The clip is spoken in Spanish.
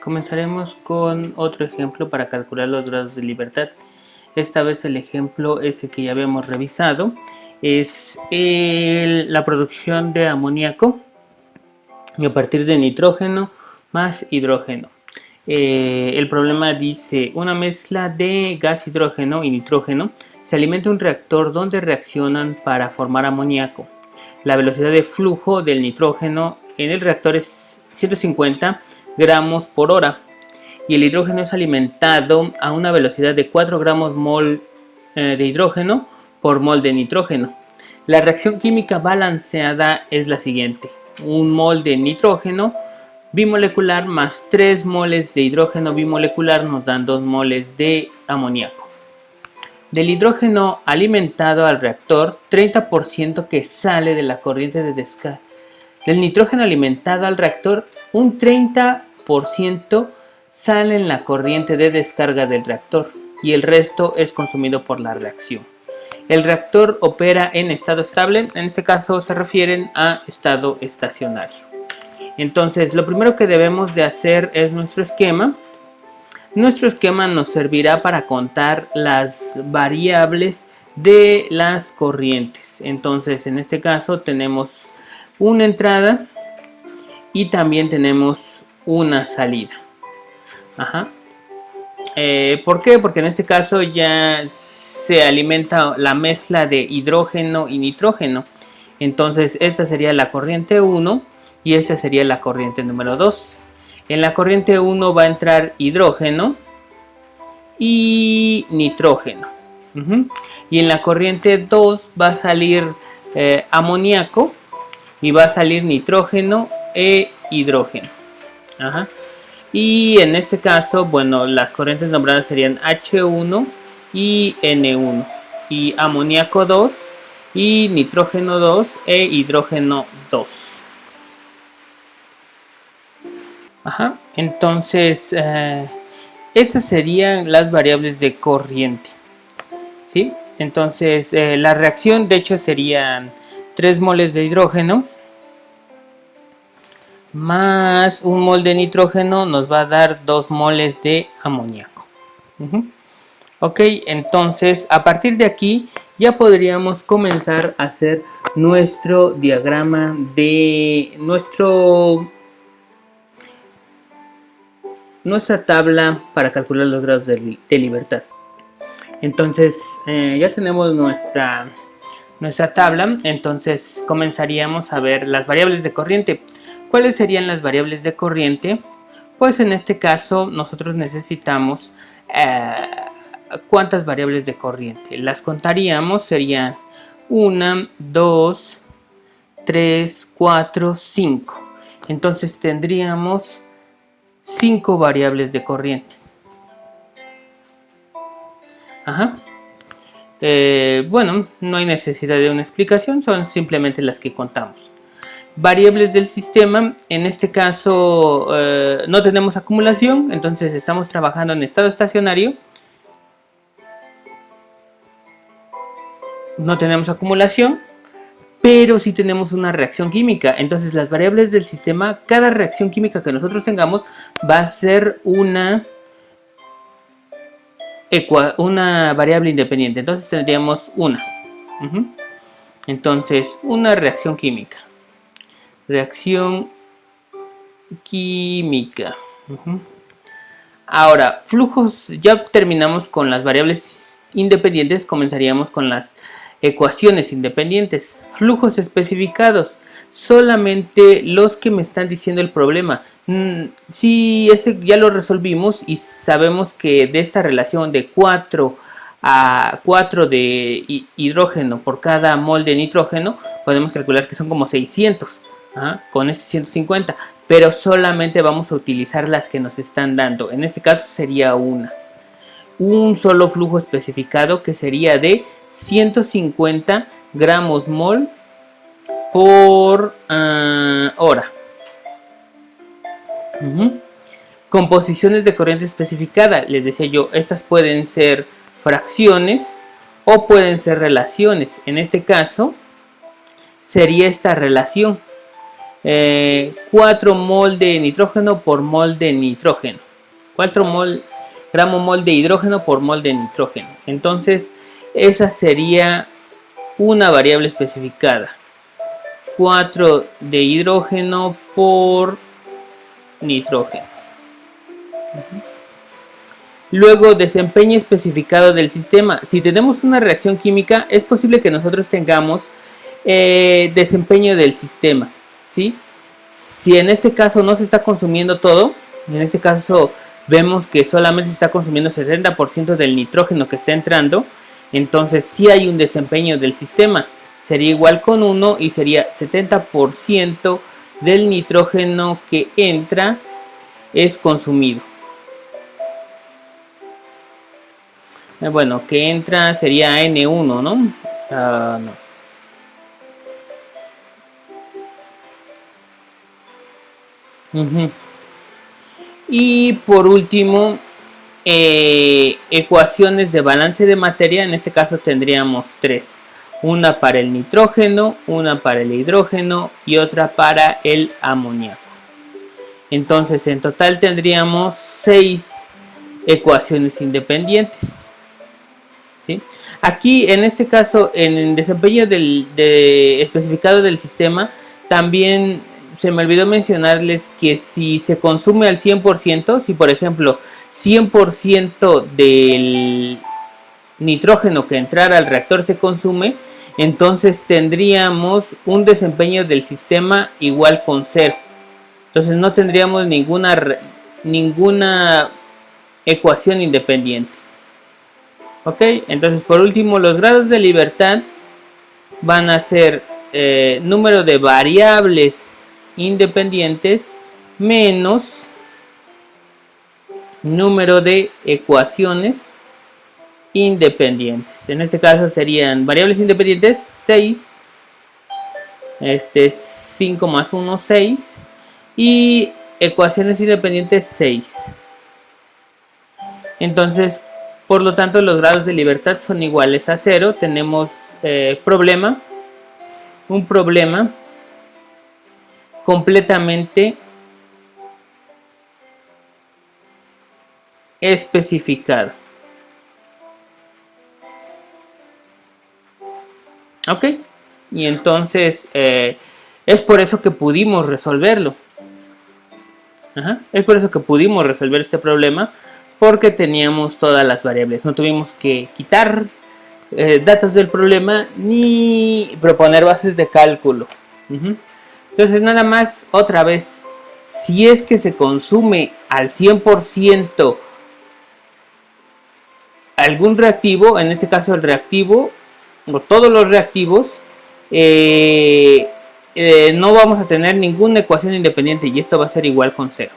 Comenzaremos con otro ejemplo para calcular los grados de libertad. Esta vez el ejemplo es el que ya habíamos revisado. Es la producción de amoníaco a partir de nitrógeno más hidrógeno. El problema dice: una mezcla de gas hidrógeno y nitrógeno se alimenta un reactor donde reaccionan para formar amoníaco. La velocidad de flujo del nitrógeno en el reactor es 150 gramos por hora y el hidrógeno es alimentado a una velocidad de 4 gramos mol de hidrógeno por mol de nitrógeno. La reacción química balanceada es la siguiente: 1 mol de nitrógeno bimolecular más 3 moles de hidrógeno bimolecular nos dan 2 moles de amoníaco. Del hidrógeno alimentado al reactor, 30% que sale de la corriente de descarga. Del nitrógeno alimentado al reactor, un 30% sale en la corriente de descarga del reactor y el resto es consumido por la reacción. El reactor opera en estado estable, en este caso se refieren a estado estacionario. Entonces, lo primero que debemos de hacer es nuestro esquema. Nuestro esquema nos servirá para contar las variables de las corrientes. Entonces, en este caso tenemos una entrada y también tenemos una salida. ¿Por qué? Porque en este caso ya se alimenta la mezcla de hidrógeno y nitrógeno. Entonces, esta sería la corriente 1 y esta sería la corriente número 2. En la corriente 1 va a entrar hidrógeno y nitrógeno. Y en la corriente 2 va a salir amoníaco y va a salir nitrógeno e hidrógeno. Y en este caso, bueno, las corrientes nombradas serían H1 y N1. Y amoníaco 2 y nitrógeno 2 e hidrógeno 2. Entonces, esas serían las variables de corriente, ¿sí? Entonces, la reacción de hecho serían 3 moles de hidrógeno más 1 mol de nitrógeno nos va a dar 2 moles de amoníaco. Ok, entonces a partir de aquí ya podríamos comenzar a hacer nuestro diagrama de nuestra tabla para calcular los grados de libertad. Entonces ya tenemos nuestra tabla. Entonces comenzaríamos a ver las variables de corriente. ¿Cuáles serían las variables de corriente? Pues en este caso nosotros necesitamos ¿cuántas variables de corriente? Las contaríamos, serían 1, 2, 3, 4, 5. Entonces tendríamos 5 variables de corriente. Bueno, no hay necesidad de una explicación, son simplemente las que contamos. Variables del sistema, en este caso no tenemos acumulación, entonces estamos trabajando en estado estacionario. No tenemos acumulación, pero sí tenemos una reacción química. Entonces las variables del sistema, cada reacción química que nosotros tengamos va a ser una variable independiente. Entonces tendríamos una. Entonces, una reacción química. Reacción química. Ahora, flujos. Ya terminamos con las variables independientes. Comenzaríamos con las ecuaciones independientes. Flujos especificados. Solamente los que me están diciendo el problema. Si este ya lo resolvimos y sabemos que de esta relación de 4 a 4 de hidrógeno por cada mol de nitrógeno, podemos calcular que son como 600 con este 150, pero solamente vamos a utilizar las que nos están dando. En este caso sería un solo flujo especificado que sería de 150 gramos mol por hora. Composiciones de corriente especificada, les decía yo, estas pueden ser fracciones o pueden ser relaciones. En este caso sería esta relación 4 mol de nitrógeno por mol de nitrógeno. 4 gramo mol de hidrógeno por mol de nitrógeno. Entonces, esa sería una variable especificada. 4 de hidrógeno por nitrógeno. Luego, desempeño especificado del sistema. Si tenemos una reacción química, es posible que nosotros tengamos desempeño del sistema, ¿sí? Si en este caso no se está consumiendo todo, en este caso vemos que solamente se está consumiendo 70% del nitrógeno que está entrando, entonces sí hay un desempeño del sistema. Sería igual con 1 y sería 70% del nitrógeno que entra es consumido. Bueno, que entra sería N1, ¿no? No. Y por último, ecuaciones de balance de materia. En este caso tendríamos 3. Una para el nitrógeno, una para el hidrógeno y otra para el amoníaco. Entonces en total tendríamos 6 ecuaciones independientes. ¿Sí? Aquí en este caso, en el desempeño especificado del sistema, también se me olvidó mencionarles que si se consume al 100%, si por ejemplo 100% del nitrógeno que entrara al reactor se consume, entonces tendríamos un desempeño del sistema igual con 0. Entonces no tendríamos ninguna ecuación independiente. Ok, entonces por último los grados de libertad van a ser número de variables independientes menos número de ecuaciones independientes. En este caso serían variables independientes 6, 5 más 1, 6 y ecuaciones independientes 6. Entonces, por lo tanto, los grados de libertad son iguales a 0. Tenemos un problema completamente especificado. Ok, y entonces es por eso que pudimos resolverlo. Es por eso que pudimos resolver este problema, porque teníamos todas las variables. No tuvimos que quitar datos del problema ni proponer bases de cálculo. Entonces nada más, otra vez, si es que se consume al 100% algún reactivo, en este caso el reactivo o todos los reactivos, no vamos a tener ninguna ecuación independiente y esto va a ser igual con 0.